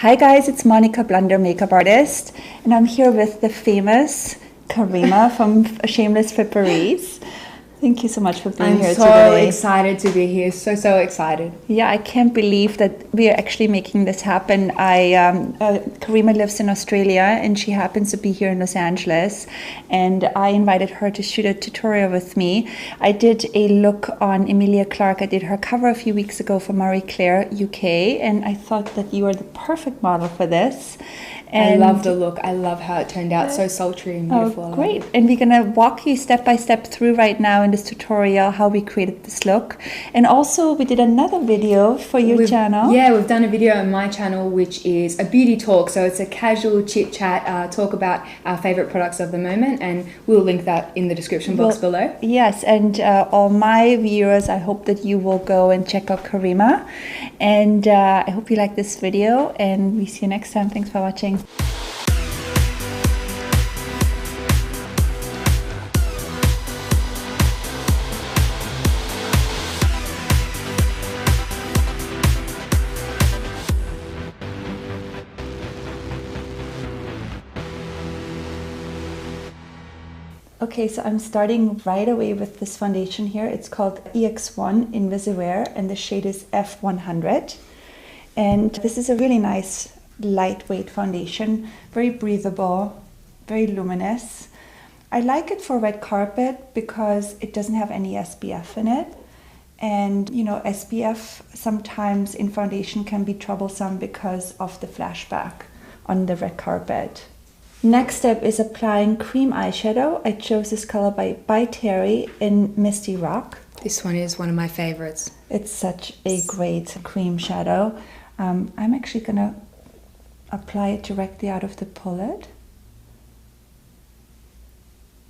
Hi guys, it's Monica Blunder, makeup artist, and I'm here with the famous Karima from Shameless Fripperies. Thank you so much for being here today. I'm so excited to be here. So excited. Yeah, I can't believe that we are actually making this happen. Karima lives in Australia and she happens to be here in Los Angeles, and I invited her to shoot a tutorial with me. I did a look on Emilia Clarke. I did her cover a few weeks ago for Marie Claire UK, and I thought that you are the perfect model for this. And I love the look. I love how it turned out. So sultry and beautiful. Oh, great. And we're going to walk you step by step through right now in this tutorial how we created this look. And also we did another video for your channel. Yeah, we've done a video on my channel which is a beauty talk. So it's a casual chit chat, talk about our favorite products of the moment, and we'll link that in the description box below. Yes, and all my viewers, I hope that you will go and check out Karima. And I hope you like this video, and we see you next time. Thanks for watching. Okay, so I'm starting right away with this foundation here. It's called EX1 Invisiwear and the shade is F100. And this is a really nice lightweight foundation, very breathable, very luminous. I like it for red carpet because it doesn't have any SPF in it. And you know, SPF sometimes in foundation can be troublesome because of the flashback on the red carpet. Next step is applying cream eyeshadow. I chose this color by Terry in Misty Rock. This one is one of my favorites. It's such a great cream shadow. I'm actually gonna apply it directly out of the palette.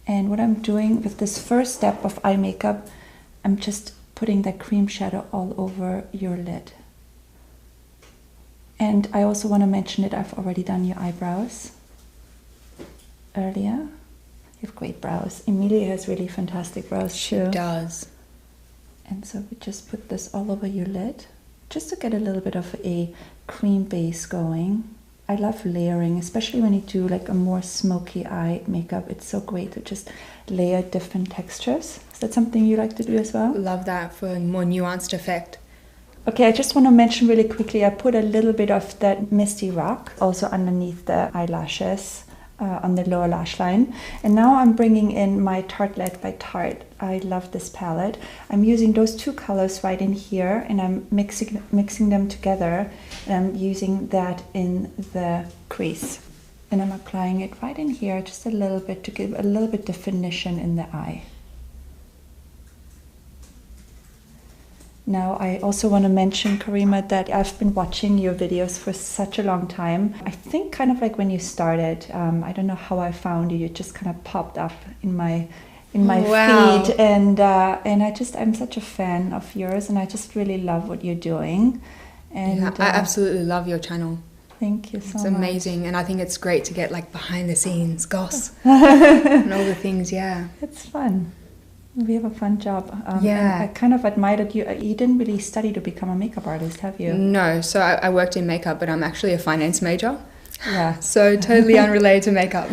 And what I'm doing with this first step of eye makeup, I'm just putting that cream shadow all over your lid. And I also want to mention that I've already done your eyebrows earlier. You have great brows. Emilia has really fantastic brows too. She does. And so we just put this all over your lid just to get a little bit of a cream base going. I love layering, especially when you do like a more smoky eye makeup. It's so great to just layer different textures. Is that something you like to do as well? Love that for a more nuanced effect. Okay, I just want to mention really quickly, I put a little bit of that Misty Rock also underneath the eyelashes. On the lower lash line. And now I'm bringing in my Tartelette by Tarte. I love this palette. I'm using those two colors right in here, and I'm mixing them together, and I'm using that in the crease. And I'm applying it right in here, just a little bit to give a little bit definition in the eye. Now, I also want to mention, Karima, that I've been watching your videos for such a long time. I think kind of like when you started, I don't know how I found you. You just kind of popped up in my feed, and I'm such a fan of yours, and I just really love what you're doing. And yeah, I absolutely love your channel. Thank you so much. It's amazing, and I think it's great to get like behind the scenes goss and all the things. Yeah, it's fun. We have a fun job. Yeah. I kind of admire that you didn't really study to become a makeup artist, have you? No, so I worked in makeup, but I'm actually a finance major. Yeah. So totally unrelated to makeup.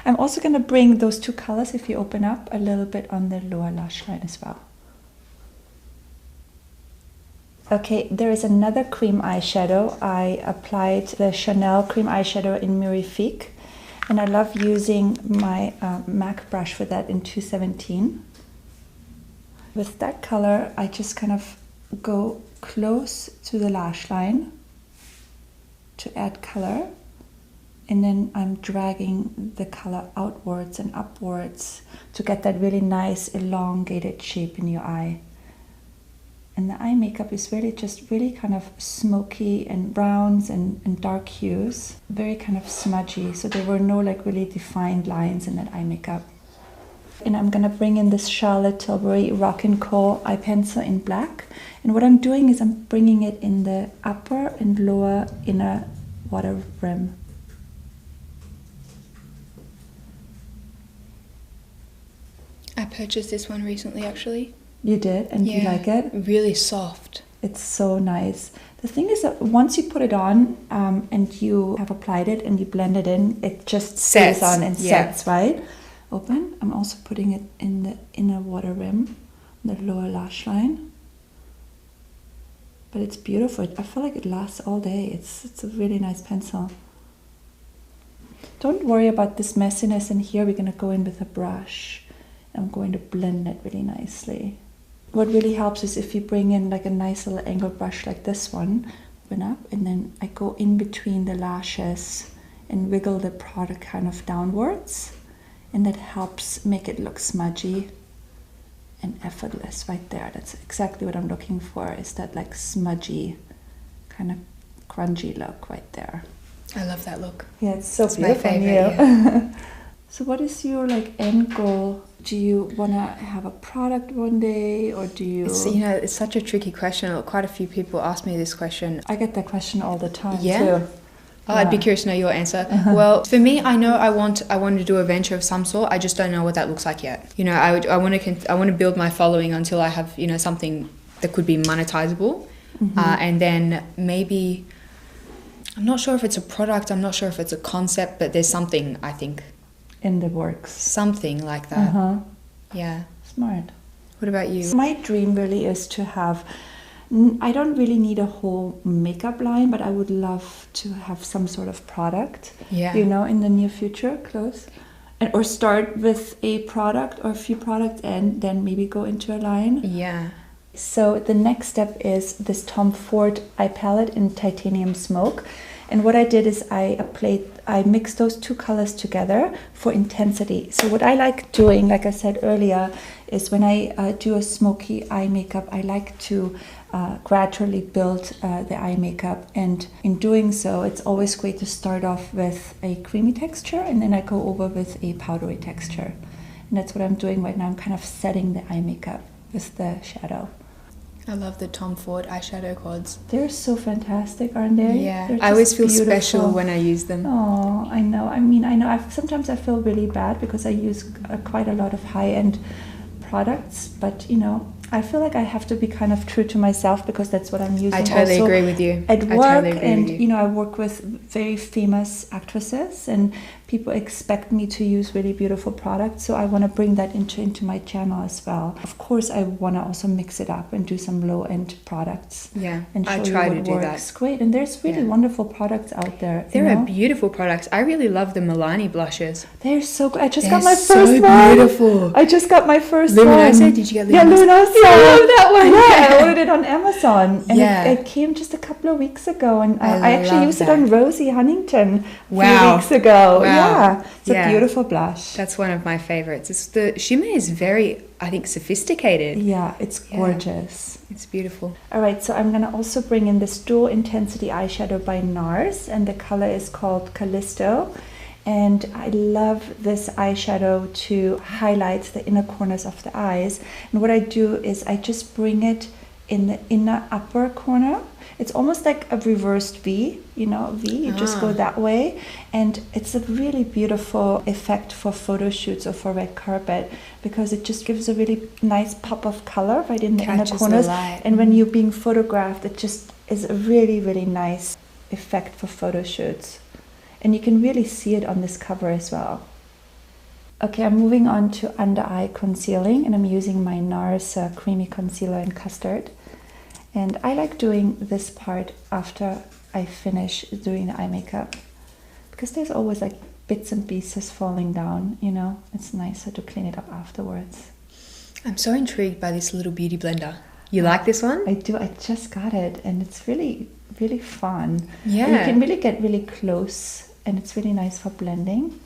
I'm also going to bring those two colors, if you open up, a little bit on the lower lash line as well. Okay, there is another cream eyeshadow. I applied the Chanel cream eyeshadow in Mirifique. And I love using my MAC brush for that in 217. With that color, I just kind of go close to the lash line to add color. And then I'm dragging the color outwards and upwards to get that really nice elongated shape in your eye. And the eye makeup is really just really kind of smoky and browns and dark hues. Very kind of smudgy, so there were no like really defined lines in that eye makeup. And I'm gonna bring in this Charlotte Tilbury Rock & Co eye pencil in black. And what I'm doing is I'm bringing it in the upper and lower inner water rim. I purchased this one recently actually. You did? And you like it? Really soft. It's so nice. The thing is that once you put it on and you have applied it and you blend it in, it just stays on and sets, right? Open. I'm also putting it in the inner water rim, the lower lash line. But it's beautiful. I feel like it lasts all day. It's a really nice pencil. Don't worry about this messiness in here. We're going to go in with a brush. I'm going to blend it really nicely. What really helps is if you bring in like a nice little angle brush like this one, open up, and then I go in between the lashes and wiggle the product kind of downwards, and that helps make it look smudgy and effortless right there. That's exactly what I'm looking for, is that like smudgy, kind of grungy look right there. I love that look. Yeah, it's so beautiful. My favorite, yeah. So what is your like end goal? Do you want to have a product one day, or do you... It's such a tricky question. Quite a few people ask me this question. I get that question all the time too. Oh, I'd be curious to know your answer. Well, for me, I know I want to do a venture of some sort. I just don't know what that looks like yet. I want to build my following until I have something that could be monetizable, and then maybe, I'm not sure if it's a product. I'm not sure if it's a concept, but there's something, I think, in the works. Something like that. Yeah. Smart. What about you? My dream really is to have, I don't really need a whole makeup line, but I would love to have some sort of product, in the near future, close. Or start with a product or a few products and then maybe go into a line. Yeah. So the next step is this Tom Ford eye palette in titanium smoke. And what I did is I mixed those two colors together for intensity. So what I like doing, like I said earlier, is when I do a smoky eye makeup, I like to gradually build the eye makeup. And in doing so, it's always great to start off with a creamy texture, and then I go over with a powdery texture. And that's what I'm doing right now. I'm kind of setting the eye makeup with the shadow. I love the Tom Ford eyeshadow quads. They're so fantastic, aren't they? Yeah, I always feel special when I use them. Oh, I know. I mean, I know. Sometimes I feel really bad because I use quite a lot of high-end products, but I feel like I have to be kind of true to myself because that's what I'm using. I totally agree with you. At work, and I work with very famous actresses, and people expect me to use really beautiful products, so I want to bring that into my channel as well. Of course, I want to also mix it up and do some low-end products. Yeah, and show I try you to what do works. that. Great, and there's really wonderful products out there. There are beautiful products. I really love the Milani blushes. They're so good. I just got my first one. So beautiful. I just got my first Luminosa? one. Did you get Luminosa? Yeah, Luminosa. I love that one. Yeah, I ordered it on Amazon, and it came just a couple of weeks ago, and I actually used it on Rosie Huntington a few weeks ago. Wow. Yeah, it's a beautiful blush. That's one of my favorites. The shimmer is very, I think, sophisticated. Yeah, it's gorgeous. It's beautiful. All right, so I'm going to also bring in this dual intensity eyeshadow by NARS, and the color is called Callisto. And I love this eyeshadow to highlight the inner corners of the eyes. And what I do is I just bring it in the inner upper corner. It's almost like a reversed V, V. You just go that way. And it's a really beautiful effect for photo shoots or for red carpet because it just gives a really nice pop of color right in the inner corners. And when you're being photographed, it just is a really, really nice effect for photo shoots. And you can really see it on this cover as well. Okay, I'm moving on to under eye concealing, and I'm using my NARS Creamy Concealer in Custard. And I like doing this part after I finish doing the eye makeup because there's always like bits and pieces falling down, It's nicer to clean it up afterwards. I'm so intrigued by this little beauty blender. You like this one? I do. I just got it, and it's really, really fun. Yeah. And you can really get really close, and it's really nice for blending.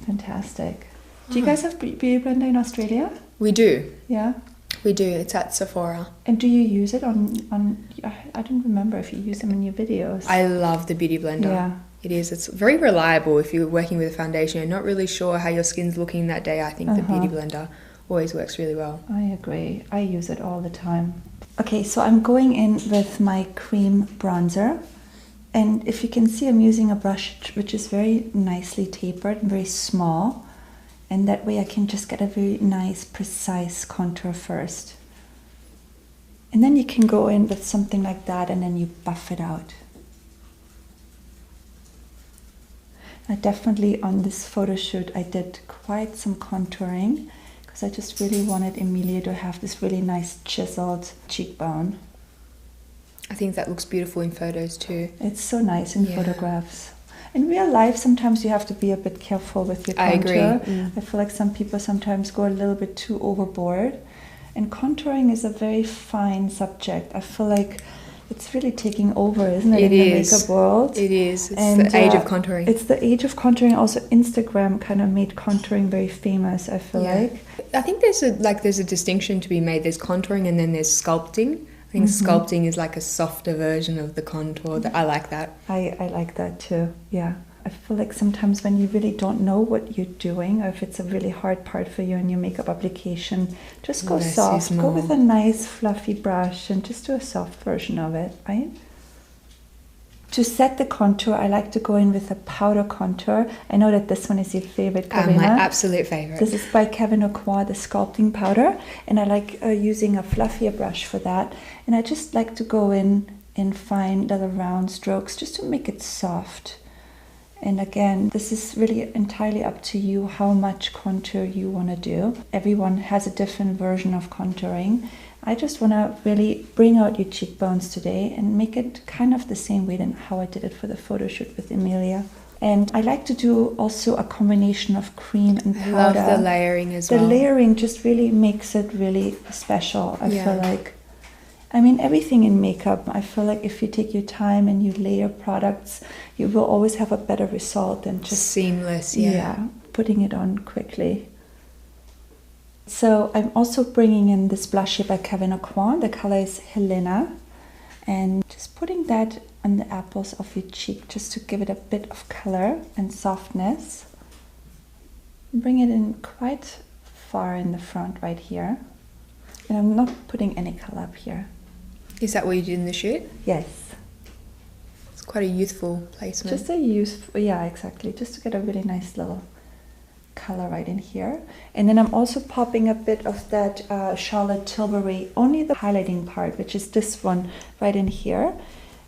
Fantastic. Do you guys have beauty blender in Australia? We do. Yeah? We do. It's at Sephora. And do you use it on I don't remember if you use them in your videos. I love the beauty blender. Yeah. It is. It's very reliable if you're working with a foundation and not really sure how your skin's looking that day. I think the beauty blender always works really well. I agree. I use it all the time. Okay, so I'm going in with my cream bronzer. And if you can see, I'm using a brush which is very nicely tapered and very small. And that way I can just get a very nice, precise contour first. And then you can go in with something like that and then you buff it out. I definitely, on this photo shoot, I did quite some contouring because I just really wanted Emilia to have this really nice chiseled cheekbone. I think that looks beautiful in photos too. It's so nice in photographs. In real life, sometimes you have to be a bit careful with your contour. I agree. I feel like some people sometimes go a little bit too overboard. And contouring is a very fine subject. I feel like it's really taking over, isn't it, in the makeup world? It is. It's the age of contouring. It's the age of contouring. Also, Instagram kind of made contouring very famous, I feel like. I think there's a distinction to be made. There's contouring and then there's sculpting. I think sculpting is like a softer version of the contour. I like that. I like that too, yeah. I feel like sometimes when you really don't know what you're doing, or if it's a really hard part for you in your makeup application, just go soft. Go with a nice fluffy brush and just do a soft version of it, right? To set the contour, I like to go in with a powder contour. I know that this one is your favorite, Karina. My absolute favorite. This is by Kevyn Aucoin, the sculpting powder, and I like using a fluffier brush for that. And I just like to go in fine little round strokes just to make it soft. And again, this is really entirely up to you how much contour you want to do. Everyone has a different version of contouring. I just want to really bring out your cheekbones today and make it kind of the same way than how I did it for the photo shoot with Emilia. And I like to do also a combination of cream and powder. I love the layering as well. The layering just really makes it really special, I feel like. I mean, everything in makeup, I feel like if you take your time and you layer products, you will always have a better result than just seamless, putting it on quickly. So I'm also bringing in this blush here by Kevyn Aucoin. The color is Helena. And just putting that on the apples of your cheek just to give it a bit of color and softness. Bring it in quite far in the front right here. And I'm not putting any color up here. Is that what you did in the shoot? Yes. It's quite a youthful placement. Just a youthful, yeah, exactly. Just to get a really nice little color right in here. And then I'm also popping a bit of that Charlotte Tilbury, only the highlighting part, which is this one right in here.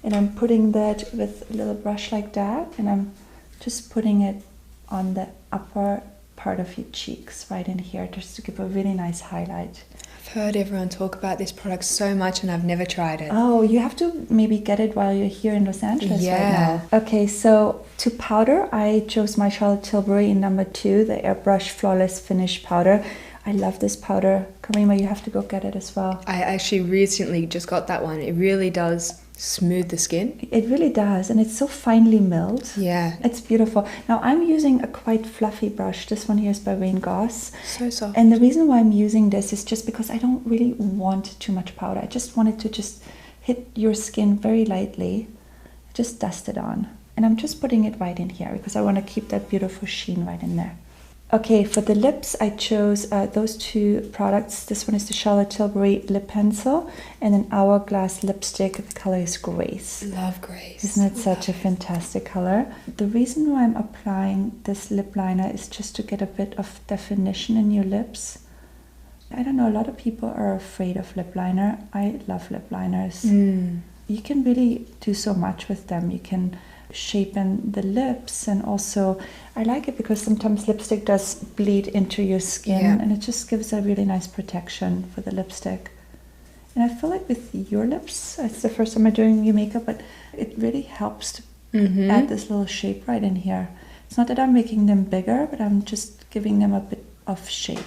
And I'm putting that with a little brush like that. And I'm just putting it on the upper part of your cheeks right in here, just to give a really nice highlight. I've heard everyone talk about this product so much and I've never tried it. Oh, you have to maybe get it while you're here in Los Angeles right now. Okay, so to powder, I chose my Charlotte Tilbury in number 2, the Airbrush Flawless Finish Powder. I love this powder. Karima, you have to go get it as well. I actually recently just got that one. It really does smooth the skin. It really does, and it's so finely milled. Yeah. It's beautiful. Now I'm using a quite fluffy brush. This one here is by Wayne Goss. So soft. And the reason why I'm using this is just because I don't really want too much powder. I just want it to just hit your skin very lightly. Just dust it on. And I'm just putting it right in here because I want to keep that beautiful sheen right in there. Okay, for the lips, I chose those 2 products. This one is the Charlotte Tilbury lip pencil and an Hourglass lipstick. The color is Grace. Love Grace. Isn't it such a fantastic color? The reason why I'm applying this lip liner is just to get a bit of definition in your lips. I don't know, a lot of people are afraid of lip liner. I love lip liners. You can really do so much with them. You can shapen the lips, and also I like it because sometimes lipstick does bleed into your skin and it just gives a really nice protection for the lipstick. And I feel like with your lips, it's the first time I'm doing your makeup, but it really helps to add this little shape right in here. It's not that I'm making them bigger, but I'm just giving them a bit of shape.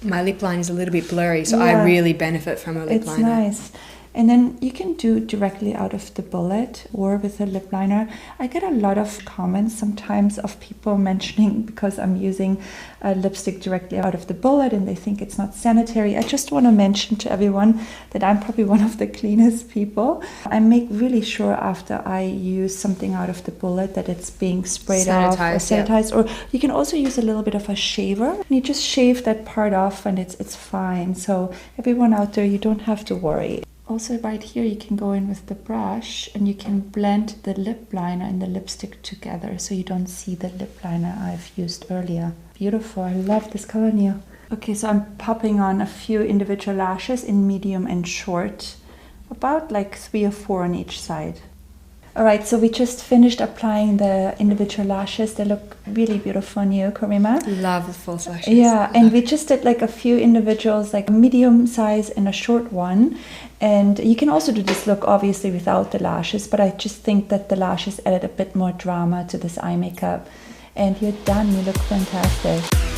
My lip line is a little bit blurry, so I really benefit from a lip liner. It's nice. And then you can do directly out of the bullet or with a lip liner. I get a lot of comments sometimes of people mentioning because I'm using a lipstick directly out of the bullet and they think it's not sanitary. I just want to mention to everyone that I'm probably one of the cleanest people. I make really sure after I use something out of the bullet that it's being sprayed off or sanitized. Or you can also use a little bit of a shaver and you just shave that part off and it's fine. So everyone out there, you don't have to worry. Also right here you can go in with the brush and you can blend the lip liner and the lipstick together so you don't see the lip liner I've used earlier. Beautiful, I love this color, Neil. Okay, so I'm popping on a few individual lashes in medium and short. about like 3 or 4 on each side. Alright, so we just finished applying the individual lashes. They look really beautiful on you, Karima. Love the false lashes. Yeah, and we just did like a few individuals, like a medium size and a short one. And you can also do this look obviously without the lashes, but I just think that the lashes added a bit more drama to this eye makeup. And you're done, you look fantastic.